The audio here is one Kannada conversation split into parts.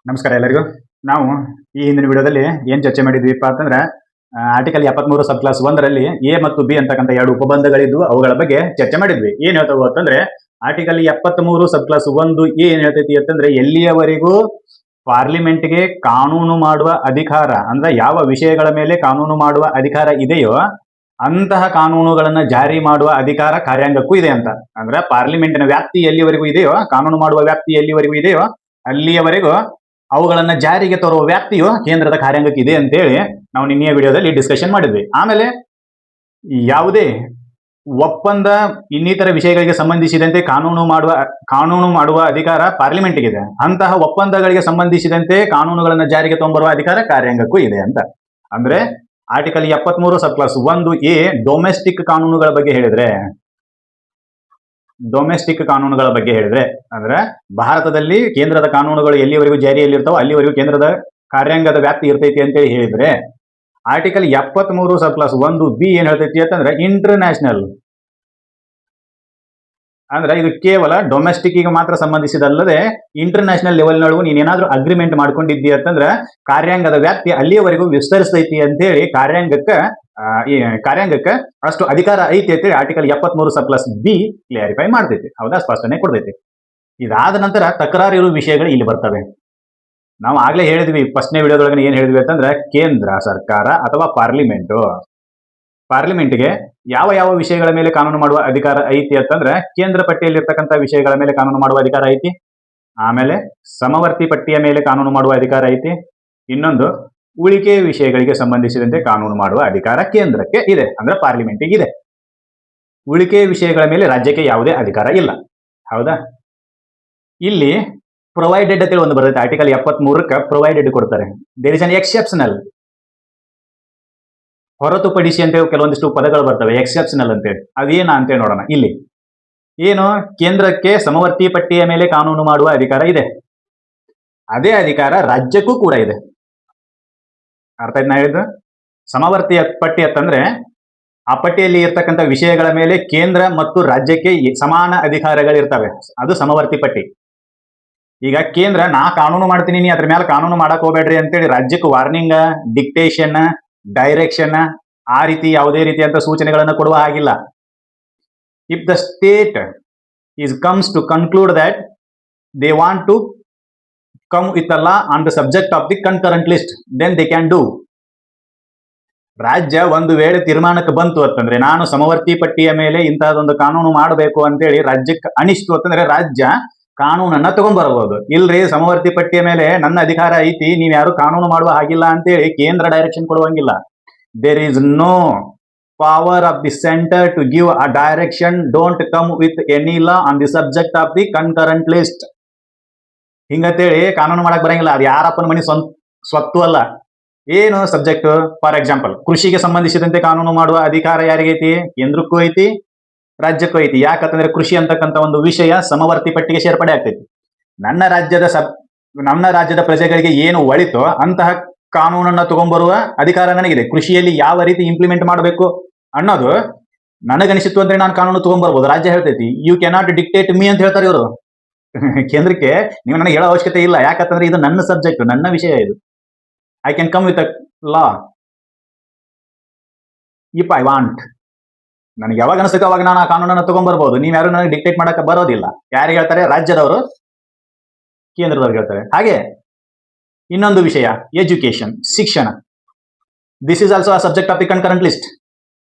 ನಮಸ್ಕಾರ ಎಲ್ಲರಿಗೂ. ನಾವು ಈ ಹಿಂದಿನ ವಿಡಿಯೋದಲ್ಲಿ ಏನ್ ಚರ್ಚೆ ಮಾಡಿದ್ವಿಪ್ಪ ಅಂತಂದ್ರೆ ಆರ್ಟಿಕಲ್ 73 ಸಬ್ ಕ್ಲಾಸ್ 1ರಲ್ಲಿ ಎ ಮತ್ತು ಬಿ ಅಂತಕ್ಕಂಥ ಎರಡು ಉಪಬಂಧಗಳಿದ್ವು, ಅವುಗಳ ಬಗ್ಗೆ ಚರ್ಚೆ ಮಾಡಿದ್ವಿ. ಏನ್ ಹೇಳ್ತಾವು ಅಂತಂದ್ರೆ ಆರ್ಟಿಕಲ್ 73 ಸಬ್ ಕ್ಲಾಸ್ 1 ಏನ್ ಹೇಳ್ತೈತಿ ಅಂತಂದ್ರೆ ಎಲ್ಲಿಯವರೆಗೂ ಪಾರ್ಲಿಮೆಂಟ್ಗೆ ಕಾನೂನು ಮಾಡುವ ಅಧಿಕಾರ ಅಂದ್ರೆ ಯಾವ ವಿಷಯಗಳ ಮೇಲೆ ಕಾನೂನು ಮಾಡುವ ಅಧಿಕಾರ ಇದೆಯೋ ಅಂತಹ ಕಾನೂನುಗಳನ್ನ ಜಾರಿ ಮಾಡುವ ಅಧಿಕಾರ ಕಾರ್ಯಾಂಗಕ್ಕೂ ಇದೆ ಅಂತ. ಅಂದ್ರೆ ಪಾರ್ಲಿಮೆಂಟಿನ ವ್ಯಾಪ್ತಿ ಎಲ್ಲಿವರೆಗೂ ಇದೆಯೋ, ಕಾನೂನು ಮಾಡುವ ವ್ಯಾಪ್ತಿ ಎಲ್ಲಿವರೆಗೂ ಇದೆಯೋ ಅಲ್ಲಿಯವರೆಗೂ ಅವುಗಳನ್ನ ಜಾರಿಗೆ ತರುವ ವ್ಯಾಪ್ತಿಯು ಕೇಂದ್ರದ ಕಾರ್ಯಾಂಗಕ್ಕೆ ಇದೆ ಅಂತೇಳಿ ನಾವು ನಿನ್ನೆಯ ವಿಡಿಯೋದಲ್ಲಿ ಡಿಸ್ಕಷನ್ ಮಾಡಿದ್ವಿ. ಆಮೇಲೆ ಯಾವುದೇ ಒಪ್ಪಂದ ಇನ್ನಿತರ ವಿಷಯಗಳಿಗೆ ಸಂಬಂಧಿಸಿದಂತೆ ಕಾನೂನು ಮಾಡುವ ಅಧಿಕಾರ ಪಾರ್ಲಿಮೆಂಟ್ಗಿದೆ. ಅಂತಹ ಒಪ್ಪಂದಗಳಿಗೆ ಸಂಬಂಧಿಸಿದಂತೆ ಕಾನೂನುಗಳನ್ನ ಜಾರಿಗೆ ತಗೊಂಬರುವ ಅಧಿಕಾರ ಕಾರ್ಯಾಂಗಕ್ಕೂ ಇದೆ ಅಂತ. ಅಂದ್ರೆ ಆರ್ಟಿಕಲ್ 73 ಸಬ್ ಕ್ಲಾಸ್ 1A ಡೊಮೆಸ್ಟಿಕ್ ಕಾನೂನುಗಳ ಬಗ್ಗೆ ಹೇಳಿದ್ರೆ ಅಂದ್ರೆ ಭಾರತದಲ್ಲಿ ಕೇಂದ್ರದ ಕಾನೂನುಗಳು ಎಲ್ಲಿವರೆಗೂ ಜಾರಿಯಲ್ಲಿರ್ತಾವೋ ಅಲ್ಲಿವರೆಗೂ ಕೇಂದ್ರದ ಕಾರ್ಯಾಂಗದ ವ್ಯಾಪ್ತಿ ಇರ್ತೈತಿ ಅಂತೇಳಿ ಹೇಳಿದ್ರೆ, ಆರ್ಟಿಕಲ್ 73 ಸಬ್ ಕ್ಲಾಸ್ 1B ಏನ್ ಹೇಳ್ತೈತಿ ಅಂತಂದ್ರೆ ಇಂಟರ್ನ್ಯಾಷನಲ್ ಅಂದ್ರೆ ಇದು ಕೇವಲ ಡೊಮೆಸ್ಟಿಕ್ ಗೆ ಮಾತ್ರ ಸಂಬಂಧಿಸಿದಲ್ಲದೆ ಇಂಟರ್ನ್ಯಾಷನಲ್ ಲೆವೆಲ್ನೊಳಗೂ ನೀನೇನಾದ್ರೂ ಅಗ್ರಿಮೆಂಟ್ ಮಾಡ್ಕೊಂಡಿದ್ದೀಯ ಅಂತಂದ್ರೆ ಕಾರ್ಯಾಂಗದ ವ್ಯಾಪ್ತಿ ಅಲ್ಲಿಯವರೆಗೂ ವಿಸ್ತರಿಸ್ತೈತಿ ಅಂತೇಳಿ ಕಾರ್ಯಾಂಗಕ್ಕೆ ಅಷ್ಟು ಅಧಿಕಾರ ಐತಿ ಅಂತೇಳಿ ಆರ್ಟಿಕಲ್ 73 ಸಬ್ ಕ್ಲಾಸ್ ಬಿ ಕ್ಲಿಯರಿಫೈ ಮಾಡ್ತೈತಿ. ಹೌದಾ, ಸ್ಪಷ್ಟನೆ ಕೊಡ್ತೈತಿ. ಇದಾದ ನಂತರ ತಕರಾರು ಇರುವ ವಿಷಯಗಳು ಇಲ್ಲಿ ಬರ್ತವೆ. ನಾವು ಆಗ್ಲೇ ಹೇಳಿದ್ವಿ ಫಸ್ಟ್ನೇ ವಿಡಿಯೋದೊಳಗೆ ಏನ್ ಹೇಳಿದ್ವಿ ಅಂತಂದ್ರೆ ಕೇಂದ್ರ ಸರ್ಕಾರ ಅಥವಾ ಪಾರ್ಲಿಮೆಂಟ್ಗೆ ಯಾವ ಯಾವ ವಿಷಯಗಳ ಮೇಲೆ ಕಾನೂನು ಮಾಡುವ ಅಧಿಕಾರ ಐತಿ ಅಂತಂದ್ರೆ ಕೇಂದ್ರ ಪಟ್ಟಿಯಲ್ಲಿರ್ತಕ್ಕಂಥ ವಿಷಯಗಳ ಮೇಲೆ ಕಾನೂನು ಮಾಡುವ ಅಧಿಕಾರ ಐತಿ. ಆಮೇಲೆ ಸಮವರ್ತಿ ಪಟ್ಟಿಯ ಮೇಲೆ ಕಾನೂನು ಮಾಡುವ ಅಧಿಕಾರ ಐತಿ. ಇನ್ನೊಂದು ಉಳಿಕೆ ವಿಷಯಗಳಿಗೆ ಸಂಬಂಧಿಸಿದಂತೆ ಕಾನೂನು ಮಾಡುವ ಅಧಿಕಾರ ಕೇಂದ್ರಕ್ಕೆ ಇದೆ, ಅಂದ್ರೆ ಪಾರ್ಲಿಮೆಂಟಿಗೆ ಇದೆ. ಉಳಿಕೆ ವಿಷಯಗಳ ಮೇಲೆ ರಾಜ್ಯಕ್ಕೆ ಯಾವುದೇ ಅಧಿಕಾರ ಇಲ್ಲ. ಹೌದಾ, ಇಲ್ಲಿ ಪ್ರೊವೈಡೆಡ್ ಅಂತೇಳಿ ಒಂದು ಬರುತ್ತೆ. ಆರ್ಟಿಕಲ್ 73ಕ್ಕೆ ಪ್ರೊವೈಡೆಡ್ ಕೊಡ್ತಾರೆ. ದೇರ್ ಇಸ್ ಅನ್ ಎಕ್ಸೆಪ್ಷನಲ್, ಹೊರತುಪಡಿಸಿ ಅಂತ ಕೆಲವೊಂದಿಷ್ಟು ಪದಗಳು ಬರ್ತವೆ ಎಕ್ಸೆಪ್ಷನಲ್ ಅಂತೇಳಿ. ಅದೇನ ಅಂತೇಳಿ ನೋಡೋಣ. ಇಲ್ಲಿ ಏನು, ಕೇಂದ್ರಕ್ಕೆ ಸಮವರ್ತಿ ಪಟ್ಟಿಯ ಮೇಲೆ ಕಾನೂನು ಮಾಡುವ ಅಧಿಕಾರ ಇದೆ, ಅದೇ ಅಧಿಕಾರ ರಾಜ್ಯಕ್ಕೂ ಕೂಡ ಇದೆ. ಅರ್ಥ ಆಯ್ತು ನಾ ಹೇಳಿದ್ದು? ಸಮವರ್ತಿ ಪಟ್ಟಿ ಅಂತಂದ್ರೆ ಆ ಪಟ್ಟಿಯಲ್ಲಿ ಇರ್ತಕ್ಕಂಥ ವಿಷಯಗಳ ಮೇಲೆ ಕೇಂದ್ರ ಮತ್ತು ರಾಜ್ಯಕ್ಕೆ ಸಮಾನ ಅಧಿಕಾರಗಳಿರ್ತವೆ, ಅದು ಸಮವರ್ತಿ ಪಟ್ಟಿ. ಈಗ ಕೇಂದ್ರ ನಾ ಕಾನೂನು ಮಾಡ್ತೀನಿ, ನೀ ಅದ್ರ ಮೇಲೆ ಕಾನೂನು ಮಾಡಕ್ ಹೋಗ್ಬೇಡ್ರಿ ಅಂತೇಳಿ ರಾಜ್ಯಕ್ಕೆ ವಾರ್ನಿಂಗ್, ಡಿಕ್ಟೇಷನ್, ಡೈರೆಕ್ಷನ್ ಆ ರೀತಿ ಯಾವುದೇ ರೀತಿಯಂತ ಸೂಚನೆಗಳನ್ನು ಕೊಡುವ ಹಾಗಿಲ್ಲ. If the state comes to conclude that they want to come with a law on the subject of the concurrent list, then they can do. ರಾಜ್ಯ ಒಂದು ವೇಳೆ ತೀರ್ಮಾನಕ್ಕೆ ಬಂತು ಅಂತಂದ್ರೆ ನಾನು ಸಮವರ್ತಿ ಪಟ್ಟಿಯ ಮೇಲೆ ಇಂತಹದೊಂದು ಕಾನೂನು ಮಾಡಬೇಕು ಅಂತೇಳಿ ರಾಜ್ಯಕ್ಕೆ ಅನಿಸ್ತು ಅಂತಂದ್ರೆ ರಾಜ್ಯ ಕಾನೂನನ್ನ ತಗೊಂಡ್ಬರಬಹುದು. ಇಲ್ರಿ ಸಮವರ್ತಿ ಪಟ್ಟಿಯ ಮೇಲೆ ನನ್ನ ಅಧಿಕಾರ ಐತಿ, ನೀವ್ ಯಾರು ಕಾನೂನು ಮಾಡುವ ಹಾಗಿಲ್ಲ ಅಂತೇಳಿ ಕೇಂದ್ರ ಡೈರೆಕ್ಷನ್ ಕೊಡುವಂಗಿಲ್ಲ. There is no power of the centre to give a direction, don't come with any law on the subject of the concurrent list. ಹಿಂಗಂತೇಳಿ ಕಾನೂನು ಮಾಡಕ್ ಬರಂಗಿಲ್ಲ. ಅದು ಯಾರಪ್ಪನ ಮನೆ ಸ್ವತ್ತು ಅಲ್ಲ. ಏನು ಸಬ್ಜೆಕ್ಟ್? ಫಾರ್ ಎಕ್ಸಾಂಪಲ್ ಕೃಷಿಗೆ ಸಂಬಂಧಿಸಿದಂತೆ ಕಾನೂನು ಮಾಡುವ ಅಧಿಕಾರ ಯಾರಿಗೈತಿ? ಕೇಂದ್ರಕ್ಕೂ ಐತಿ, ರಾಜ್ಯಕ್ಕೂ ಐತಿ. ಯಾಕಂತಂದ್ರೆ ಕೃಷಿ ಅಂತಕ್ಕಂಥ ಒಂದು ವಿಷಯ ಸಮವರ್ತಿ ಪಟ್ಟಿಗೆ ಸೇರ್ಪಡೆ ಆಗ್ತೈತಿ. ನನ್ನ ರಾಜ್ಯದ ಪ್ರಜೆಗಳಿಗೆ ಏನು ಒಳಿತೋ ಅಂತಹ ಕಾನೂನನ್ನ ತಗೊಂಡ್ಬರುವ ಅಧಿಕಾರ ನನಗಿದೆ. ಕೃಷಿಯಲ್ಲಿ ಯಾವ ರೀತಿ ಇಂಪ್ಲಿಮೆಂಟ್ ಮಾಡಬೇಕು ಅನ್ನೋದು ನನಗನಿಸಿತ್ತು ಅಂದ್ರೆ ನಾನು ಕಾನೂನು ತಗೊಂಡ್ಬರ್ಬೋದು. ರಾಜ್ಯ ಹೇಳ್ತೈತಿ ಯು ಕ್ಯಾನಾಟ್ ಡಿಕ್ಟೇಟ್ ಮೀ ಅಂತ ಹೇಳ್ತಾರೆ ಇವರು. ಕೇಂದ್ರಕ್ಕೆ ನೀವು ನನಗೆ ಹೇಳೋ ಅವಶ್ಯಕತೆ ಇಲ್ಲ, ಯಾಕಂತಂದ್ರೆ ಇದು ನನ್ನ ಸಬ್ಜೆಕ್ಟ್, ನನ್ನ ವಿಷಯ ಇದು. I can come with a law if I want. ನನಗೆ ಯಾವಾಗ ಅನಿಸ್ತೈತೆ ಅವಾಗ ನಾನು ಆ ಕಾನೂನನ್ನು ತಗೊಂಡ್ಬರ್ಬೋದು. ನೀವು ಯಾರು ನನಗೆ ಡಿಕ್ಟೇಟ್ ಮಾಡಕ್ಕೆ ಬರೋದಿಲ್ಲ. ಯಾರಿಗೆ ಹೇಳ್ತಾರೆ? ರಾಜ್ಯದವರು ಕೇಂದ್ರದವ್ರಿಗೆ ಹೇಳ್ತಾರೆ. ಹಾಗೆ ಇನ್ನೊಂದು ವಿಷಯ ಎಜುಕೇಶನ್, ಶಿಕ್ಷಣ. This is also a subject of the concurrent list.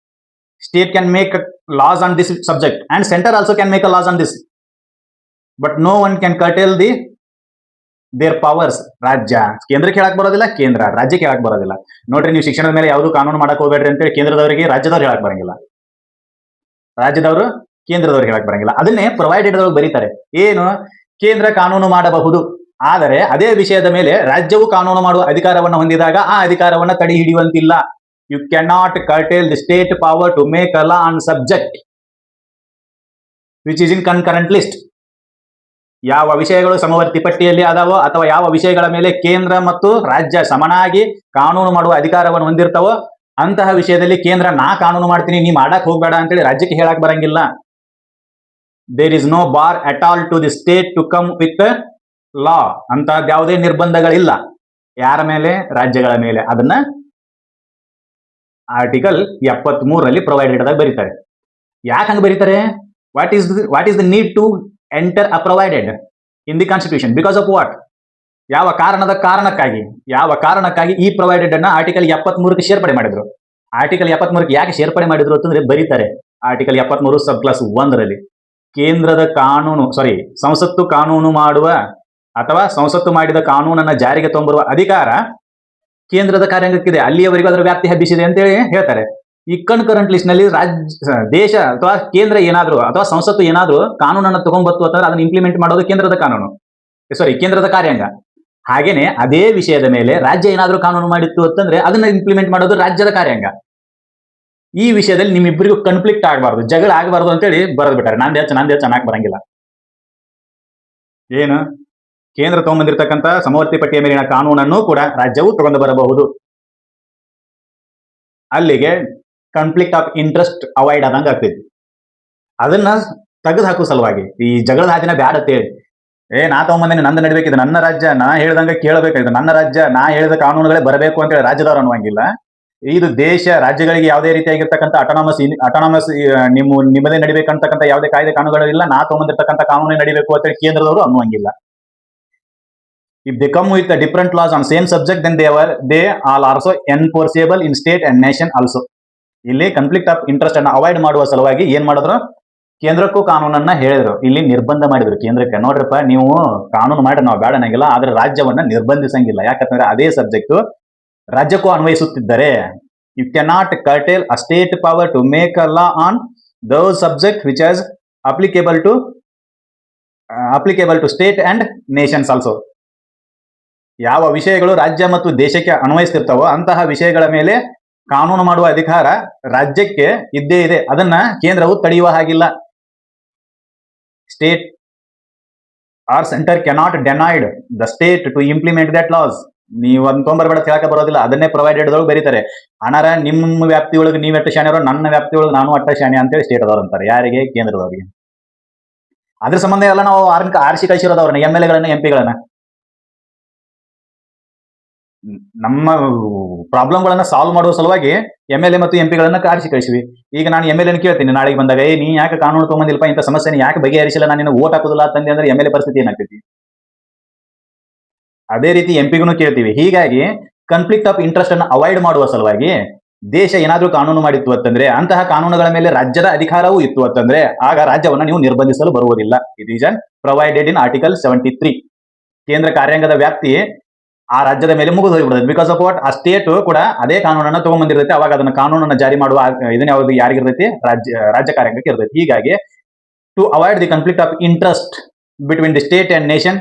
State can make laws on this subject and center also can make a laws on this, but no one can curtail their powers. ರಾಜ್ಯ ಕೇಂದ್ರಕ್ಕೆ ಹೇಳಕ್ ಬರೋದಿಲ್ಲ, ಕೇಂದ್ರ ರಾಜ್ಯಕ್ಕೆ ಹೇಳಕ್ ಬರೋದಿಲ್ಲ. ನೋಡ್ರಿ, ನೀವು ಶಿಕ್ಷಣದ ಮೇಲೆ ಯಾವುದು ಕಾನೂನು ಮಾಡಕ್ ಹೋಗ್ಬೇಡ್ರಿ ಅಂತೇಳಿ ಕೇಂದ್ರದವರಿಗೆ ರಾಜ್ಯದವ್ರು ಹೇಳಕ್ ಬರಂಗಿಲ್ಲ, ರಾಜ್ಯದವರು ಕೇಂದ್ರದವ್ರಿಗೆ ಹೇಳಕ್ ಬರಂಗಿಲ್ಲ. ಅದನ್ನೇ ಪ್ರೊವೈಡೆಡ್ ಬರೀತಾರೆ. ಏನು? ಕೇಂದ್ರ ಕಾನೂನು ಮಾಡಬಹುದು, ಆದರೆ ಅದೇ ವಿಷಯದ ಮೇಲೆ ರಾಜ್ಯವು ಕಾನೂನು ಮಾಡುವ ಅಧಿಕಾರವನ್ನು ಹೊಂದಿದಾಗ ಆ ಅಧಿಕಾರವನ್ನು ತಡೆ ಹಿಡಿಯುವಂತಿಲ್ಲ. You can not curtail the state power to make a law on subject which is in concurrent list. ಯಾವ ವಿಷಯಗಳು ಸಮವರ್ತಿ ಪಟ್ಟಿಯಲ್ಲಿ ಅದಾವೋ ಅಥವಾ ಯಾವ ವಿಷಯಗಳ ಮೇಲೆ ಕೇಂದ್ರ ಮತ್ತು ರಾಜ್ಯ ಸಮನಾಗಿ ಕಾನೂನು ಮಾಡುವ ಅಧಿಕಾರವನ್ನು ಹೊಂದಿರ್ತಾವೋ ಅಂತಹ ವಿಷಯದಲ್ಲಿ ಕೇಂದ್ರ ನಾ ಕಾನೂನು ಮಾಡ್ತೀನಿ, ನೀ ಮಾಡಕ್ ಹೋಗ್ಬೇಡ ಅಂತೇಳಿ ರಾಜ್ಯಕ್ಕೆ ಹೇಳಕ್ ಬರಂಗಿಲ್ಲ. There is no bar at all to the state to come with law ಅಂತ ಯಾವುದೇ ನಿರ್ಬಂಧಗಳಿಲ್ಲ ಯಾರ ಮೇಲೆ, ರಾಜ್ಯಗಳ ಮೇಲೆ. ಅದನ್ನ ಆರ್ಟಿಕಲ್ 73ರಲ್ಲಿ ಪ್ರೊವೈಡೆಡ್ ಆಗಿ ಬರೀತಾರೆ. ಯಾಕೆ ಹಂಗೆ ಬರೀತಾರೆ? What is the need to enter a provided in the constitution? Because of what? ಯಾವ ಕಾರಣಕ್ಕಾಗಿ ಈ ಪ್ರೊವೈಡೆಡ್ ಅನ್ನ ಆರ್ಟಿಕಲ್ 73ಕ್ಕೆ ಸೇರ್ಪಡೆ ಮಾಡಿದ್ರು? ಆರ್ಟಿಕಲ್ 73ಕ್ಕೆ ಯಾಕೆ ಸೇರ್ಪಡೆ ಮಾಡಿದ್ರು ಅಂತಂದ್ರೆ ಬರೀತಾರೆ ಆರ್ಟಿಕಲ್ 73 ಸಬ್ ಕ್ಲಾಸ್ 1ರಲ್ಲಿ ಕೇಂದ್ರದ ಸಂಸತ್ತು ಕಾನೂನು ಮಾಡುವ ಅಥವಾ ಸಂಸತ್ತು ಮಾಡಿದ ಕಾನೂನನ್ನ ಜಾರಿಗೆ ತಂಬರುವ ಅಧಿಕಾರ ಕೇಂದ್ರದ ಕಾರ್ಯಾಂಗಕ್ಕಿದೆ, ಅಲ್ಲಿಯವರೆಗೂ ಅದರ ವ್ಯಾಪ್ತಿ ಹಬ್ಬಿಸಿದೆ ಅಂತೇಳಿ ಹೇಳ್ತಾರೆ. ಈ ಕನ್ಕರೆಂಟ್ ಲಿಸ್ಟ್ ನಲ್ಲಿ ದೇಶ ಅಥವಾ ಕೇಂದ್ರ ಏನಾದ್ರು ಅಥವಾ ಸಂಸತ್ತು ಏನಾದ್ರು ಕಾನೂನನ್ನು ತಗೊಂಡ್ಬತ್ತು ಅಂತಂದ್ರೆ ಅದನ್ನ ಇಂಪ್ಲಿಮೆಂಟ್ ಮಾಡೋದು ಕೇಂದ್ರದ ಕಾರ್ಯಾಂಗ. ಹಾಗೇನೆ ಅದೇ ವಿಷಯದ ಮೇಲೆ ರಾಜ್ಯ ಏನಾದ್ರೂ ಕಾನೂನು ಮಾಡಿತ್ತು ಅಂತಂದ್ರೆ ಅದನ್ನ ಇಂಪ್ಲಿಮೆಂಟ್ ಮಾಡೋದು ರಾಜ್ಯದ ಕಾರ್ಯಾಂಗ. ಈ ವಿಷಯದಲ್ಲಿ ನಿಮ್ಮಿಬ್ಬರಿಗೂ ಕನ್ಫ್ಲಿಕ್ಟ್ ಆಗಬಾರ್ದು, ಜಗಳ ಆಗಬಾರ್ದು ಅಂತೇಳಿ ಬರೆದು ಬಿಟ್ಟಾರೆ. ನಂದೇ ಚೆನ್ನಾಗಿ ಬರಂಗಿಲ್ಲ. ಏನು? ಕೇಂದ್ರ ತಗೊಂಡ್ಬಂದಿರತಕ್ಕಂತ ಸಮವರ್ತಿ ಪಟ್ಟಿಯ ಮೇಲಿನ ಕಾನೂನನ್ನು ಕೂಡ ರಾಜ್ಯವು ತಗೊಂಡು ಬರಬಹುದು. ಅಲ್ಲಿಗೆ ಕಾನ್ಫ್ಲಿಕ್ಟ್ ಆಫ್ ಇಂಟ್ರೆಸ್ಟ್ ಅವಾಯ್ಡ್ ಆದಂಗ ಆಗ್ತೈತಿ. ಅದನ್ನ ತೆಗೆದು ಹಾಕುವ ಸಲುವಾಗಿ ಈ ಜಗಳದ ಹಾದಿನ ಬ್ಯಾಡ ಅಂತೇಳಿ, ನಾ ತಗೊಂಬಂದೇನೆ, ನಂದು ನಡಿಬೇಕಿದೆ, ನನ್ನ ರಾಜ್ಯ ನಾ ಹೇಳ್ದಂಗ ಕೇಳಬೇಕಾಗಿದೆ, ನನ್ನ ರಾಜ್ಯ ನಾ ಹೇಳಿದ ಕಾನೂನುಗಳೇ ಬರಬೇಕು ಅಂತೇಳಿ ರಾಜ್ಯದವ್ರು ಅನ್ನುವಂಗಿಲ್ಲ. ಇದು ದೇಶ ರಾಜ್ಯಗಳಿಗೆ ಯಾವುದೇ ರೀತಿಯಾಗಿರ್ತಕ್ಕಂಥ ಅಟಾನಮಸ್ ನಿಮ್ಮದೇ ನಡಿಬೇಕಂತಕ್ಕಂಥ ಯಾವುದೇ ಕಾಯ್ದೆ ಕಾನೂನುಗಳಿಲ್ಲ, ನಾ ತಗೊಂಬಂದಿರ್ತಕ್ಕಂಥ ಕಾನೂನೇ ನಡಿಬೇಕು ಅಂತೇಳಿ ಕೇಂದ್ರದವರು ಅನ್ನುವಂಗಿಲ್ಲ. If they come with a different laws on same subject, then they are also enforceable in state and nation also. ಇಲ್ಲಿ ಕಾನ್ಫ್ಲಿಕ್ಟ್ ಆಫ್ ಇಂಟ್ರೆಸ್ಟ್ ಅನ್ನ ಅವಾಯ್ಡ್ ಮಾಡುವ ಸಲುವಾಗಿ ಏನ್ ಮಾಡಿದ್ರು? ಕೇಂದ್ರಕ್ಕೂ ಕಾನೂನನ್ನ ಹೇಳಿದ್ರು, ಇಲ್ಲಿ ನಿರ್ಬಂಧ ಮಾಡಿದ್ರು ಕೇಂದ್ರಕ್ಕೆ. ನೋಡ್ರಪ್ಪ, ನೀವು ಕಾನೂನು ಮಾಡಿ ನಾವು ಬೇಡನಾಗಿಲ್ಲ, ಆದ್ರೆ ರಾಜ್ಯವನ್ನ ನಿರ್ಬಂಧಿಸಂಗಿಲ್ಲ. ಯಾಕಂತಂದ್ರೆ ಅದೇ ಸಬ್ಜೆಕ್ಟ್ ರಾಜ್ಯಕ್ಕೂ ಅನ್ವಯಿಸುತ್ತಿದ್ದರೆ you cannot curtail a state power to make a law on those subject which as applicable to state and nations also. ಯಾವ ವಿಷಯಗಳು ರಾಜ್ಯ ಮತ್ತು ದೇಶಕ್ಕೆ ಅನ್ವಯಿಸ್ತಿರ್ತಾವೋ ಅಂತಹ ವಿಷಯಗಳ ಮೇಲೆ ಕಾನೂನು ಮಾಡುವ ಅಧಿಕಾರ ರಾಜ್ಯಕ್ಕೆ ಇದ್ದೇ ಇದೆ. ಅದನ್ನ ಕೇಂದ್ರವು ತಡೆಯುವ ಹಾಗಿಲ್ಲ. State or centre cannot denied the state to implement that laws. ನೀವು ಅದನ್ನ ತೊಂಬರ್ಬೇಡ ಹೇಳಕ್ಕೆ ಬರೋದಿಲ್ಲ. ಅದನ್ನೇ ಪ್ರೊವೈಡೆಡ್ ಒಳಗೆ ಬರೀತಾರೆ. ಅನಾರ ನಿಮ್ಮ ವ್ಯಾಪ್ತಿಯೊಳಗೆ ನೀವು ಎಟ್ಟು ಶಾಣೆಯವರು, ನನ್ನ ವ್ಯಾಪ್ತಿಯೊಳಗೆ ನಾನು ಅಟ್ಟ ಶಾಣೆ ಅಂತೇಳಿ ಸ್ಟೇಟ್ ಅದವ್ರು ಅಂತಾರೆ. ಯಾರಿಗೆ? ಕೇಂದ್ರದವರಿಗೆ. ಅದ್ರ ಸಂಬಂಧ ಎಲ್ಲ ನಾವು ಆರಿಸಿ ಕಳಿಸಿರೋದವ್ರನ್ನ, MLA ಗಳನ್ನ, MP ಗಳನ್ನ. ನಮ್ಮ ಪ್ರಾಬ್ಲಮ್ಗಳನ್ನ ಸಾಲ್ವ್ ಮಾಡುವ ಸಲುವಾಗಿ MLA ಮತ್ತು MP ಗಳನ್ನ ಆರಿಸಿ ಕಳಿಸಿವಿ. ಈಗ ನಾನು MLA ಕೇಳ್ತೀನಿ ನಾಳೆಗೆ ಬಂದಾಗ, ನೀ ಯಾಕೆ ಕಾನೂನು ತಗೊಂಬಂದಿಲ್ಪ, ಇಂಥ ಸಮಸ್ಯೆನ ಯಾಕೆ ಬಗೆಹರಿಸಿಲ್ಲ, ನಾನು ಓಟ್ ಹಾಕೋದಿಲ್ಲ ತಂದೆ ಅಂದ್ರೆ MLA ಪರಿಸ್ಥಿತಿ ಏನಾಗ್ತೈತಿ? ಅದೇ ರೀತಿ MP ಗೂ ಕೇಳ್ತೀವಿ. ಹೀಗಾಗಿ ಕಾನ್ಫ್ಲಿಕ್ಟ್ ಆಫ್ ಇಂಟ್ರೆಸ್ಟ್ ಅನ್ನು ಅವಾಯ್ಡ್ ಮಾಡುವ ಸಲುವಾಗಿ ದೇಶ ಏನಾದ್ರೂ ಕಾನೂನು ಮಾಡಿತ್ತು ಅಂತಂದ್ರೆ, ಅಂತಹ ಕಾನೂನುಗಳ ಮೇಲೆ ರಾಜ್ಯದ ಅಧಿಕಾರವೂ ಇತ್ತು ಅಂತಂದ್ರೆ ಆಗ ರಾಜ್ಯವನ್ನ ನೀವು ನಿರ್ಬಂಧಿಸಲು ಬರುವುದಿಲ್ಲ. It is provided in article 73. ಕೇಂದ್ರ ಕಾರ್ಯಾಂಗದ ವ್ಯಾಪ್ತಿ ಆ ರಾಜ್ಯದ ಮೇಲೆ ಮುಗಿದು ಹೋಗ್ಬಿಡುತ್ತೆ. Because of what? ಆ ಸ್ಟೇಟ್ ಕೂಡ ಅದೇ ಕಾನೂನನ್ನ ತಗೊಂಡ್ಬಂದಿರ್ತೈತೆ. ಅವಾಗ ಅದನ್ನ ಕಾನೂನನ್ನ ಜಾರಿ ಮಾಡುವ ಇದನ್ನ ಯಾವ್ದು ಯಾರಿಗಿರ್ತೈತಿ? ರಾಜ್ಯ ಕಾರ್ಯಾಂಗಕ್ಕೆ ಇರ್ತೈತಿ. ಹೀಗಾಗಿ to avoid the conflict of interest between the state and nation,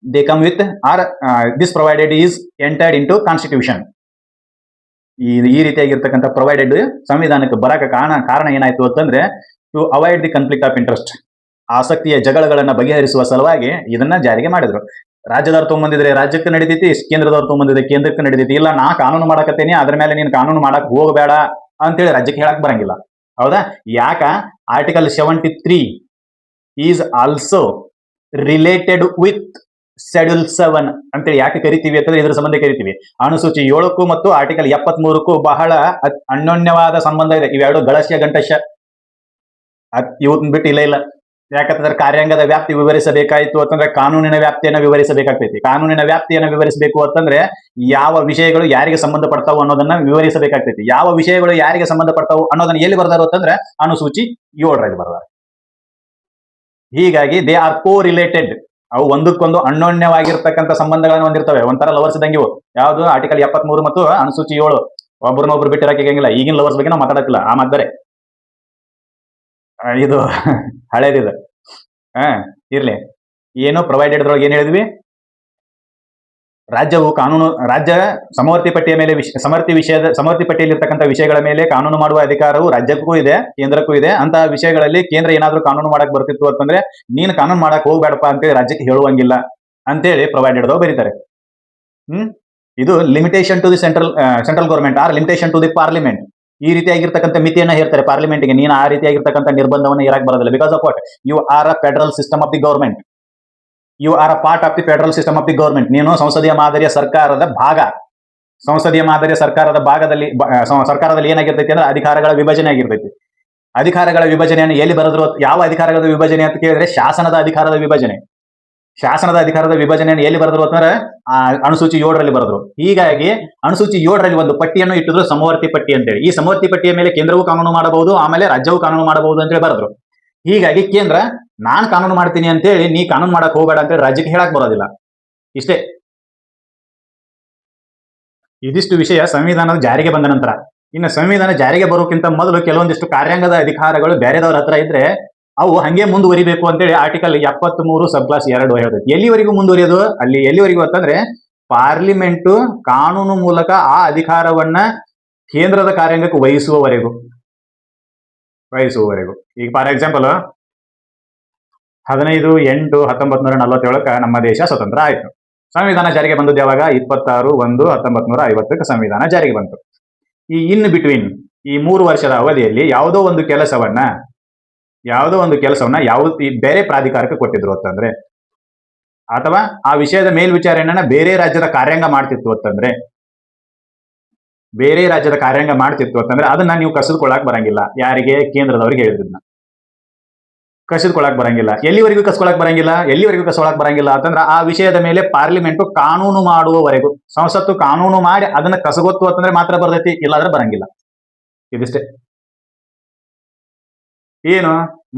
they come with this provided is entered into constitution. ಈ ರೀತಿಯಾಗಿರ್ತಕ್ಕಂಥ ಪ್ರೊವೈಡೆಡ್ ಸಂವಿಧಾನಕ್ಕೆ ಬರಕ ಕಾರಣ ಏನಾಯ್ತು ಅಂತಂದ್ರೆ, to avoid the conflict of interest, ಆಸಕ್ತಿಯ ಜಗಳಗಳನ್ನ ಬಗೆಹರಿಸುವ ಸಲುವಾಗಿ ಇದನ್ನ ಜಾರಿಗೆ ಮಾಡಿದ್ರು. ರಾಜ್ಯದವ್ರು ತೊಗೊಂಬಂದಿದ್ರೆ ರಾಜ್ಯಕ್ಕೆ ನಡೀತೈತಿ, ಕೇಂದ್ರದವ್ರು ತೊಗೊಂಬಂದಿದ್ರೆ ಕೇಂದ್ರಕ್ಕೆ ನಡೀತೈತಿ. ಇಲ್ಲ, ನಾ ಕಾನೂನು ಮಾಡಕತ್ತೇನೆ, ಅದ್ರ ಮೇಲೆ ನೀನು ಕಾನೂನು ಮಾಡಕ್ ಹೋಗಬೇಡ ಅಂತೇಳಿ ರಾಜ್ಯಕ್ಕೆ ಹೇಳಕ್ ಬರಂಗಿಲ್ಲ. ಹೌದಾ? ಯಾಕ? Article 73 is also related with schedule 7 ಅಂತೇಳಿ ಯಾಕೆ ಕರಿತೀವಿ ಅಂತಂದ್ರೆ ಇದ್ರ ಸಂಬಂಧ ಕರಿತೀವಿ. ಅನುಸೂಚಿ 7ಕ್ಕೂ ಮತ್ತು ಆರ್ಟಿಕಲ್ 73ಕ್ಕೂ ಬಹಳ ಅನ್ಯೋನ್ಯವಾದ ಸಂಬಂಧ ಇದೆ. ಇವೆರಡು ಗಳಶ್ಯ ಗಂಟಶ್ಯ, ಇವನ್ ಬಿಟ್ಟು ಇಲ್ಲ. ಯಾಕಂತಂದ್ರೆ ಕಾರ್ಯಾಂಗದ ವ್ಯಾಪ್ತಿ ವಿವರಿಸಬೇಕಾಯ್ತು ಅಂತಂದ್ರೆ ಕಾನೂನಿನ ವ್ಯಾಪ್ತಿಯನ್ನು ವಿವರಿಸಬೇಕಾಗ್ತೈತಿ. ಕಾನೂನಿನ ವ್ಯಾಪ್ತಿಯನ್ನು ವಿವರಿಸಬೇಕು ಅಂತಂದ್ರೆ ಯಾವ ವಿಷಯಗಳು ಯಾರಿಗೆ ಸಂಬಂಧಪಡ್ತಾವು ಅನ್ನೋದನ್ನ ವಿವರಿಸಬೇಕಾಗ್ತೈತಿ. ಯಾವ ವಿಷಯಗಳು ಯಾರಿಗೆ ಸಂಬಂಧಪಡ್ತಾವು ಅನ್ನೋದನ್ನ ಎಲ್ಲಿ ಬರ್ದಾರು ಅಂತಂದ್ರೆ ಅನುಸೂಚಿ 7ರಲ್ಲಿ ಬರ್ದಾರ. ಹೀಗಾಗಿ ದೇ ಆರ್ ಕೋ ರಿಲೇಟೆಡ್. ಅವು ಒಂದಕ್ಕೊಂದು ಅನ್ಯೋನ್ಯವಾಗಿರ್ತಕ್ಕಂಥ ಸಂಬಂಧಗಳನ್ನು ಹೊಂದಿರ್ತವೆ. ಒಂಥರ ಲವರ್ಸ್ ಇದ್ದಂಗೆ ಇವು. ಯಾವುದು? ಆರ್ಟಿಕಲ್ 73 ಮತ್ತು ಅನುಸೂಚಿ 7. ಒಬ್ಬರನ್ನೊಬ್ರು ಬಿಟ್ಟಿರಕ್ಕಾಗಿಲ್ಲ. ಈಗಿನ ಲವರ್ಸ್ ಬಗ್ಗೆ ನಾವು ಮಾತಾಡಕ್ಕಿಲ್ಲ, ಆ ಮಾತಾರೆ ಇದು ಹಳೇದಿದೆ. ಇರ್ಲಿ. ಏನು ಪ್ರೊವೈಡೆಡ್ ಒಳಗೆ ಏನ್ ಹೇಳಿದ್ವಿ? ರಾಜ್ಯವು ರಾಜ್ಯ ಸಮವರ್ತಿ ಪಟ್ಟಿಯ ಮೇಲೆ ಸಮವರ್ತಿ ಪಟ್ಟಿಯಲ್ಲಿರ್ತಕ್ಕಂಥ ವಿಷಯಗಳ ಮೇಲೆ ಕಾನೂನು ಮಾಡುವ ಅಧಿಕಾರವು ರಾಜ್ಯಕ್ಕೂ ಇದೆ, ಕೇಂದ್ರಕ್ಕೂ ಇದೆ. ಅಂತಹ ವಿಷಯಗಳಲ್ಲಿ ಕೇಂದ್ರ ಏನಾದ್ರೂ ಕಾನೂನು ಮಾಡಕ್ ಬರ್ತಿತ್ತು ಅಂತಂದ್ರೆ ನೀನು ಕಾನೂನು ಮಾಡಕ್ ಹೋಗ್ಬೇಡಪ್ಪ ಅಂತೇಳಿ ರಾಜ್ಯಕ್ಕೆ ಹೇಳುವಂಗಿಲ್ಲ ಅಂತೇಳಿ ಪ್ರೊವೈಡೆಡ್ ಬರೀತಾರೆ. ಇದು limitation to the central government or limitation to the parliament. ಈ ರೀತಿಯಾಗಿರ್ತಕ್ಕಂಥ ಮಿತಿಯನ್ನ ಹೇರ್ತಾರೆ ಪಾರ್ಲಿಮೆಂಟ್ಗೆ. ನೀನು ಆ ರೀತಿಯಾಗಿರ್ತಕ್ಕಂಥ ನಿರ್ಬಂಧವನ್ನು ಇರಕ್ ಬರೋದಿಲ್ಲ. Because of what? You are a federal system of the government. You are a part of the federal system of the government. ನೀನು ಸಂಸದೀಯ ಮಾದರಿಯ ಸರ್ಕಾರದ ಭಾಗ. ಸಂಸದೀಯ ಮಾದರಿಯ ಸರ್ಕಾರದ ಭಾಗದಲ್ಲಿ ಸರ್ಕಾರದಲ್ಲಿ ಏನಾಗಿರ್ತೈತಿ ಅಂದ್ರೆ ಅಧಿಕಾರಗಳ ವಿಭಜನೆ ಆಗಿರ್ತೈತಿ. ಅಧಿಕಾರಗಳ ವಿಭಜನೆಯನ್ನು ಎಲ್ಲಿ ಬರೆದ್ರು? ಯಾವ ಅಧಿಕಾರಗಳ ವಿಭಜನೆ ಅಂತ ಕೇಳಿದ್ರೆ ಶಾಸನದ ಅಧಿಕಾರದ ವಿಭಜನೆ. ಶಾಸನದ ಅಧಿಕಾರದ ವಿಭಜನೆಯನ್ನು ಎಲ್ಲಿ ಬರೆದ್ರು ಅಂತಂದ್ರೆ ಅನುಸೂಚಿ 7ರಲ್ಲಿ ಬರೆದ್ರು. ಹೀಗಾಗಿ ಅನುಸೂಚಿ 7ರಲ್ಲಿ ಒಂದು ಪಟ್ಟಿಯನ್ನು ಇಟ್ಟಿದ್ರು, ಸಮವರ್ತಿ ಪಟ್ಟಿ ಅಂತೇಳಿ. ಈ ಸಮವರ್ತಿ ಪಟ್ಟಿಯ ಮೇಲೆ ಕೇಂದ್ರವು ಕಾನೂನು ಮಾಡಬಹುದು, ಆಮೇಲೆ ರಾಜ್ಯವು ಕಾನೂನು ಮಾಡಬಹುದು ಅಂತೇಳಿ ಬರೆದ್ರು. ಹೀಗಾಗಿ ಕೇಂದ್ರ ನಾನ್ ಕಾನೂನು ಮಾಡ್ತೀನಿ ಅಂತೇಳಿ ನೀ ಕಾನೂನು ಮಾಡಕ್ ಹೋಗಬೇಡ ಅಂತೇಳಿ ರಾಜ್ಯಕ್ಕೆ ಹೇಳಕ್ ಬರೋದಿಲ್ಲ. ಇಷ್ಟೇ. ಇದಿಷ್ಟು ವಿಷಯ ಸಂವಿಧಾನದ ಜಾರಿಗೆ ಬಂದ ನಂತರ. ಇನ್ನು ಸಂವಿಧಾನ ಜಾರಿಗೆ ಬರೋಕ್ಕಿಂತ ಮೊದಲು ಕೆಲವೊಂದಿಷ್ಟು ಕಾರ್ಯಾಂಗದ ಅಧಿಕಾರಗಳು ಬೇರೆದವ್ರ ಹತ್ರ ಇದ್ರೆ ಅವು ಹಂಗೆ ಮುಂದುವರಿಬೇಕು ಅಂತೇಳಿ ಆರ್ಟಿಕಲ್ 73 ಸಬ್ ಕ್ಲಾಸ್ 2 ಹೇಳ್ತೈತಿ. ಎಲ್ಲಿವರೆಗೂ ಮುಂದುವರಿಯೋದು? ಅಲ್ಲಿ ಎಲ್ಲಿವರೆಗೂ ಅಂತಂದ್ರೆ ಪಾರ್ಲಿಮೆಂಟು ಕಾನೂನು ಮೂಲಕ ಆ ಅಧಿಕಾರವನ್ನ ಕೇಂದ್ರದ ಕಾರ್ಯಾಂಗಕ್ಕೆ ವಹಿಸುವವರೆಗೂ. ಈಗ ಫಾರ್ ಎಕ್ಸಾಂಪಲ್ 15/8/1947 ನಮ್ಮ ದೇಶ ಸ್ವತಂತ್ರ ಆಯ್ತು. ಸಂವಿಧಾನ ಜಾರಿಗೆ ಬಂದದ್ದು ಯಾವಾಗ? 26/1/1950 ಸಂವಿಧಾನ ಜಾರಿಗೆ ಬಂತು. ಈ ಇನ್ ಬಿಟ್ವೀನ್ ಈ 3 ವರ್ಷದ ಅವಧಿಯಲ್ಲಿ ಯಾವುದೋ ಒಂದು ಕೆಲಸವನ್ನ ಬೇರೆ ಪ್ರಾಧಿಕಾರಕ್ಕೆ ಕೊಟ್ಟಿದ್ರು ಅಂತಂದ್ರೆ, ಅಥವಾ ಆ ವಿಷಯದ ಮೇಲ್ವಿಚಾರಣೆಯನ್ನ ಬೇರೆ ರಾಜ್ಯದ ಕಾರ್ಯಾಂಗ ಮಾಡ್ತಿತ್ತು ಅಂತಂದ್ರೆ, ಅದನ್ನ ನೀವು ಕಸಿದುಕೊಳ್ಳಕ್ ಬರಂಗಿಲ್ಲ. ಯಾರಿಗೆ? ಕೇಂದ್ರದವ್ರಿಗೆ ಹೇಳಿದ್ರನ್ನ ಕಸಿದುಕೊಳ್ಳಕ್ ಬರಂಗಿಲ್ಲ. ಎಲ್ಲಿವರೆಗೂ ಕಸ್ಕೊಳಕ್ ಬರಂಗಿಲ್ಲ ಅಂತಂದ್ರೆ ಆ ವಿಷಯದ ಮೇಲೆ ಪಾರ್ಲಿಮೆಂಟ್ ಕಾನೂನು ಮಾಡುವವರೆಗೂ, ಸಂಸತ್ತು ಕಾನೂನು ಮಾಡಿ ಅದನ್ನ ಕಸಗೊತ್ತು ಅಂತಂದ್ರೆ ಮಾತ್ರ ಬರ್ತೈತಿ, ಇಲ್ಲಾಂದ್ರೆ ಬರಂಗಿಲ್ಲ. ಇದಿಷ್ಟೇ. ಏನು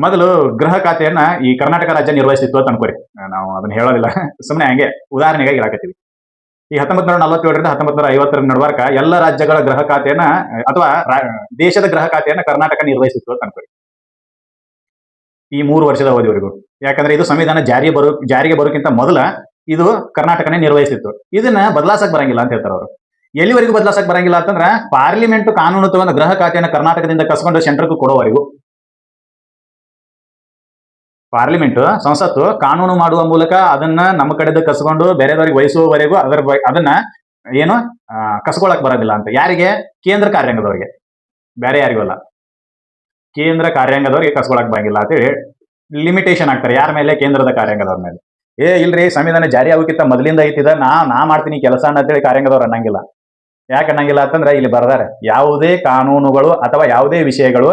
ಮೊದಲು ಗೃಹ ಖಾತೆಯನ್ನ ಈ ಕರ್ನಾಟಕ ರಾಜ್ಯ ನಿರ್ವಹಿಸಿತ್ತು ಅಂತ ಅನ್ಕೋರಿ. ನಾವು ಅದನ್ನ ಹೇಳೋದಿಲ್ಲ, ಸುಮ್ಮನೆ ಹಂಗೆ ಉದಾಹರಣೆಗಾಗಿ ಹೇಳಕತ್ತೀವಿ. ಈ 1947ರಿಂದ 1950 ನಡುವರ್ಕ ಎಲ್ಲ ರಾಜ್ಯಗಳ ಗೃಹ ಖಾತೆಯನ್ನ ಅಥವಾ ದೇಶದ ಗೃಹ ಖಾತೆಯನ್ನ ಕರ್ನಾಟಕ ನಿರ್ವಹಿಸಿತ್ತು ಅಂತ ಅನ್ಕೋರಿ, ಈ 3 ವರ್ಷದ ಅವಧಿವರೆಗೂ. ಯಾಕಂದ್ರೆ ಇದು ಸಂವಿಧಾನ ಜಾರಿಗೆ ಬರೋಕ್ಕಿಂತ ಮೊದಲ ಇದು ಕರ್ನಾಟಕನೇ ನಿರ್ವಹಿಸಿತ್ತು. ಇದನ್ನ ಬದಲಾಸಕ್ ಬರಂಗಿಲ್ಲ ಅಂತ ಹೇಳ್ತಾರೆ ಅವರು. ಎಲ್ಲಿವರೆಗೂ ಬದಲಾಸಕ್ ಬರಂಗಿಲ್ಲ ಅಂತಂದ್ರೆ ಪಾರ್ಲಿಮೆಂಟ್ ಕಾನೂನು ತಗೊಂಡು ಗೃಹ ಖಾತೆಯನ್ನ ಕರ್ನಾಟಕದಿಂದ ಕಸ್ಕೊಂಡು ಸೆಂಟ್ರಲ್ ಕೊಡೋವರೆಗೂ. ಪಾರ್ಲಿಮೆಂಟ್ ಸಂಸತ್ತು ಕಾನೂನು ಮಾಡುವ ಮೂಲಕ ಅದನ್ನ ನಮ್ಮ ಕಡೆದ ಕಸ್ಕೊಂಡು ಬೇರೆದವರಿಗೆ ವಹಿಸುವವರೆಗೂ ಅದನ್ನ ಏನು ಕಸ್ಕೊಳಕ್ ಬರೋದಿಲ್ಲ ಅಂತ. ಯಾರಿಗೆ? ಕೇಂದ್ರ ಕಾರ್ಯಾಂಗದವರಿಗೆ, ಬೇರೆ ಯಾರಿಗೂ ಅಲ್ಲ. ಕೇಂದ್ರ ಕಾರ್ಯಾಂಗದವರಿಗೆ ಕಸ್ಕೊಳಕ್ ಬರಂಗಿಲ್ಲ ಅಂತೇಳಿ ಲಿಮಿಟೇಷನ್ ಆಗ್ತಾರೆ. ಯಾರ ಮೇಲೆ? ಕೇಂದ್ರದ ಕಾರ್ಯಾಂಗದವ್ರ ಮೇಲೆ. ಇಲ್ರಿ ಸಂವಿಧಾನ ಜಾರಿ ಆಗೋಕ್ಕಿಂತ ಮೊದಲಿಂದ ಐತಿದ ನಾ ಮಾಡ್ತೀನಿ ಕೆಲಸ ಅಂತೇಳಿ ಕಾರ್ಯಾಂಗದವ್ರು ಅನ್ನಂಗಿಲ್ಲ. ಯಾಕೆ ಅನ್ನಂಗಿಲ್ಲ ಅಂತಂದ್ರೆ ಇಲ್ಲಿ ಬರ್ದಾರೆ, ಯಾವುದೇ ಕಾನೂನುಗಳು ಅಥವಾ ಯಾವುದೇ ವಿಷಯಗಳು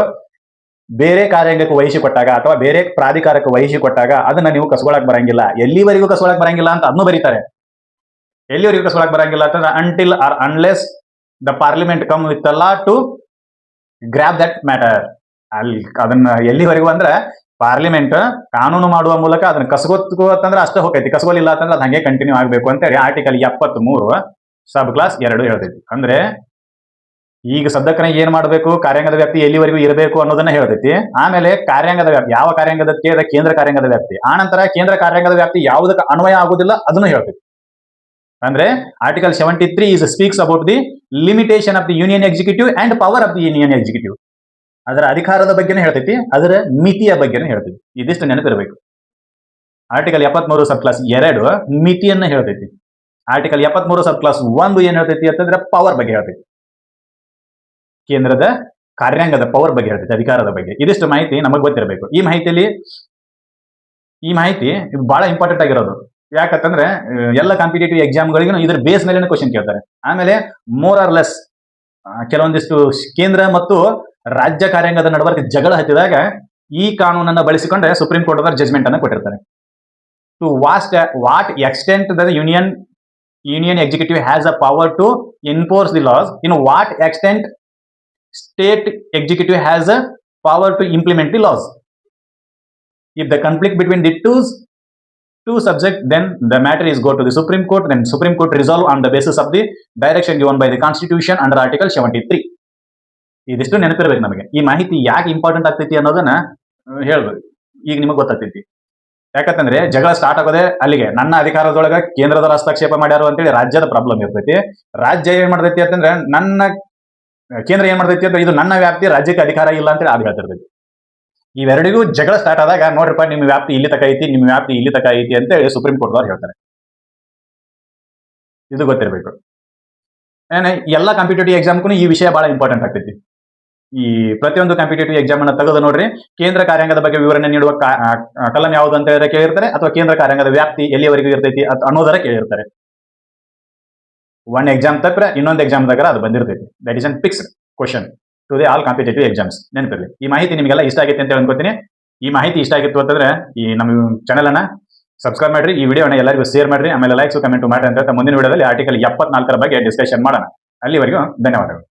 ಬೇರೆ ಕಾರ್ಯಾಂಗಕ್ಕೆ ವಹಿಸಿಕೊಟ್ಟಾಗ ಅಥವಾ ಬೇರೆ ಪ್ರಾಧಿಕಾರಕ್ಕೆ ವಹಿಸಿಕೊಟ್ಟಾಗ ಅದನ್ನ ನೀವು ಕಸ್ಕೊಳಕ್ ಬರಂಗಿಲ್ಲ. ಎಲ್ಲಿವರೆಗೂ ಕಸ್ಕೊಳಕ್ ಬರಂಗಿಲ್ಲ ಅಂತ ಅದನ್ನು ಬರೀತಾರೆ. ಎಲ್ಲಿವರೆಗೂ ಕಸ್ಕೊಳಕ್ ಬರಂಗಿಲ್ಲ ಅಂತಂದ್ರೆ until or unless the parliament come with law to grab that matter. ಅಲ್ಲಿ ಅದನ್ನ ಎಲ್ಲಿವರೆಗೂ ಅಂದ್ರೆ ಪಾರ್ಲಿಮೆಂಟ್ ಕಾನೂನು ಮಾಡುವ ಮೂಲಕ ಅದನ್ನ ಕಸಗೊತ್ತು ಅಂತಂದ್ರೆ ಅಷ್ಟೇ ಹೋಗೈತಿ, ಕಸಗೋಲಿಲ್ಲ ಅಂತಂದ್ರೆ ಅದು ಹಂಗೆ ಕಂಟಿನ್ಯೂ ಆಗ್ಬೇಕು ಅಂತೇಳಿ ಆರ್ಟಿಕಲ್ 73 ಸಬ್ ಕ್ಲಾಸ್ 2 ಹೇಳ್ತೈತಿ. ಅಂದ್ರೆ ಈಗ ಸದ್ಯಕ್ಕನ ಏನ್ ಮಾಡಬೇಕು? ಕಾರ್ಯಾಂಗದ ವ್ಯಾಪ್ತಿ ಎಲ್ಲಿವರೆಗೂ ಇರಬೇಕು ಅನ್ನೋದನ್ನ ಹೇಳ್ತೈತಿ. ಆಮೇಲೆ ಕಾರ್ಯಾಂಗದ ವ್ಯಾಪ್ತಿ ಯಾವ ಕಾರ್ಯಾಂಗದ ಕೇಂದ್ರ ಕಾರ್ಯಾಂಗದ ವ್ಯಾಪ್ತಿ, ಆನಂತರ ಕೇಂದ್ರ ಕಾರ್ಯಾಂಗದ ವ್ಯಾಪ್ತಿ ಯಾವುದಕ್ಕೆ ಅನ್ವಯ ಆಗುದಿಲ್ಲ ಅದನ್ನು ಹೇಳ್ತೈತಿ. ಅಂದ್ರೆ article 73 is speaks about the limitation of the union executive and power of the union executive. ಅದರ ಅಧಿಕಾರದ ಬಗ್ಗೆನೂ ಹೇಳ್ತೈತಿ, ಅದರ ಮಿತಿಯ ಬಗ್ಗೆನೂ ಹೇಳ್ತೈತಿ. ಇದಿಷ್ಟು ನೆನಪಿರಬೇಕು. ಆರ್ಟಿಕಲ್ 73 ಸಬ್ ಕ್ಲಾಸ್ 2 ಮಿತಿಯನ್ನ ಹೇಳ್ತೈತಿ. ಆರ್ಟಿಕಲ್ 73 ಸಬ್ ಕ್ಲಾಸ್ 1 ಏನ್ ಹೇಳ್ತೈತಿ ಅಂತಂದ್ರೆ ಪವರ್ ಬಗ್ಗೆ ಹೇಳ್ತೈತಿ. ಕೇಂದ್ರದ ಕಾರ್ಯಾಂಗದ ಪವರ್ ಬಗ್ಗೆ ಹೇಳ್ತೈತಿ, ಅಧಿಕಾರದ ಬಗ್ಗೆ. ಇದಿಷ್ಟು ಮಾಹಿತಿ ನಮಗೆ ಗೊತ್ತಿರಬೇಕು. ಈ ಮಾಹಿತಿ ಬಹಳ ಇಂಪಾರ್ಟೆಂಟ್ ಆಗಿರೋದು. ಯಾಕಂತಂದ್ರೆ ಎಲ್ಲ ಕಾಂಪಿಟೇಟಿವ್ ಎಕ್ಸಾಮ್ಗಳಿಗೂ ಇದ್ರ ಬೇಸ್ ಮೇಲೆ ಕ್ವಶನ್ ಕೇಳ್ತಾರೆ. ಆಮೇಲೆ ಮೋರ್ ಆರ್ ಲೆಸ್ ಕೆಲವೊಂದಿಷ್ಟು ಕೇಂದ್ರ ಮತ್ತು ರಾಜ್ಯ ಕಾರ್ಯಾಂಗದ ನಡುವರ್ಕ ಜಗಳ ಹತ್ತಿದಾಗ ಈ ಕಾನೂನನ್ನ ಬಳಸಿಕೊಂಡ್ರೆ ಸುಪ್ರೀಂ ಕೋರ್ಟ್ ಅವರ ಜಜ್ಮೆಂಟ್ ಅನ್ನು ಕೊಟ್ಟಿರ್ತಾರೆ. To what extent the union executive has a power to enforce the laws, in what extent state executive has a power to implement the laws. If the conflict between the two subjects, then the matter is go to the Supreme Court, then Supreme Court resolve on the basis of the direction given by the Constitution under Article 73. ಇದಿಷ್ಟು ನೆನಪಿರ್ಬೇಕು ನಮಗೆ. ಈ ಮಾಹಿತಿ ಯಾಕೆ ಇಂಪಾರ್ಟೆಂಟ್ ಆಗ್ತೈತಿ ಅನ್ನೋದನ್ನ ಹೇಳ್ಬೇಕು. ಈಗ ನಿಮಗೆ ಗೊತ್ತಾಗ್ತೈತಿ. ಯಾಕಂತಂದ್ರೆ ಜಗಳ ಸ್ಟಾರ್ಟ್ ಆಗೋದೇ ಅಲ್ಲಿಗೆ. ನನ್ನ ಅಧಿಕಾರದೊಳಗ ಕೇಂದ್ರದ ಹಸ್ತಕ್ಷೇಪ ಮಾಡ್ಯಾರು ಅಂತೇಳಿ ರಾಜ್ಯದ ಪ್ರಾಬ್ಲಮ್ ಇರ್ತೈತಿ. ರಾಜ್ಯ ಏನ್ ಮಾಡ್ತೈತಿ ಅಂತಂದ್ರೆ ಕೇಂದ್ರ ಏನ್ ಮಾಡ್ತೈತಿ ಅಂದ್ರೆ ಇದು ನನ್ನ ವ್ಯಾಪ್ತಿ, ರಾಜ್ಯಕ್ಕೆ ಅಧಿಕಾರ ಇಲ್ಲ ಅಂತೇಳಿ ಅದು ಹೇಳ್ತಿರ್ತೈತಿ. ಇವೆರಡಿಗೂ ಜಗಳ ಸ್ಟಾರ್ಟ್ ಆದಾಗ ನೋಡ್ರಿಪ್ಪ ನಿಮ್ಮ ವ್ಯಾಪ್ತಿ ಇಲ್ಲಿ ತಕ ಐತಿ, ನಿಮ್ಮ ವ್ಯಾಪ್ತಿ ಇಲ್ಲಿ ತಕ ಐತಿ ಅಂತೇಳಿ ಸುಪ್ರೀಂ ಕೋರ್ಟ್ ಅವ್ರು ಹೇಳ್ತಾರೆ. ಇದು ಗೊತ್ತಿರಬೇಕು. ಎಲ್ಲ ಕಾಂಪಿಟೇಟಿವ್ ಎಕ್ಸಾಮ್ಗೂ ಈ ವಿಷಯ ಬಹಳ ಇಂಪಾರ್ಟೆಂಟ್ ಆಗ್ತೈತಿ. ಈ ಪ್ರತಿಯೊಂದು ಕಾಂಪಿಟೇಟಿವ್ ಎಕ್ಸಾಮ್ ಅನ್ನ ತೆಗೆದು ನೋಡ್ರಿ, ಕೇಂದ್ರ ಕಾರ್ಯಾಂಗದ ಬಗ್ಗೆ ವಿವರಣೆ ನೀಡುವ ಕಲಂ ಯಾವುದು ಅಂತ ಹೇಳಿದ್ರೆ ಕೇಳಿರ್ತಾರೆ, ಅಥವಾ ಕೇಂದ್ರ ಕಾರ್ಯಾಂಗದ ವ್ಯಾಪ್ತಿ ಎಲ್ಲಿವರೆಗೂ ಇರ್ತೈತಿ ಅನ್ನೋದರ ಕೇಳಿರ್ತಾರೆ. ಒನ್ ಎಕ್ಸಾಮ್ ತಪ್ಪರೆ ಇನ್ನೊಂದು ಎಕ್ಸಾಮ್ ದಾಗ ಅದು ಬಂದಿರ್ತೈತಿ. That is an fixed question to the all competitive exams. ನೆನಪಿರಲಿ. ಈ ಮಾಹಿತಿ ನಿಮಗೆಲ್ಲ ಇಷ್ಟ ಆಗೈತೆ ಅಂತ ಅನ್ಕೋತೀನಿ. ಈ ಮಾಹಿತಿ ಇಷ್ಟ ಆಗಿತ್ತು ಅಂತಂದ್ರೆ ಈ ನಮ್ಮ ಚಾನೆಲ್ ಅನ್ನ ಸಬ್ಸ್ಕ್ರೈಬ್ ಮಾಡ್ರಿ, ಈ ವಿಡಿಯೋನ ಎಲ್ಲರಿಗೂ ಶೇರ್ ಮಾಡ್ರಿ, ಆಮೇಲೆ ಲೈಕ್ಸ್ ಕಮೆಂಟ್ ಮಾಡ್ರಿ ಅಂತ ಮುಂದಿನ ವಿಡಿಯೋದಲ್ಲಿ ಆರ್ಟಿಕಲ್ 74 ಬಗ್ಗೆ ಡಿಸ್ಕಷನ್ ಮಾಡೋಣ. ಅಲ್ಲಿವರೆಗೂ ಧನ್ಯವಾದಗಳು.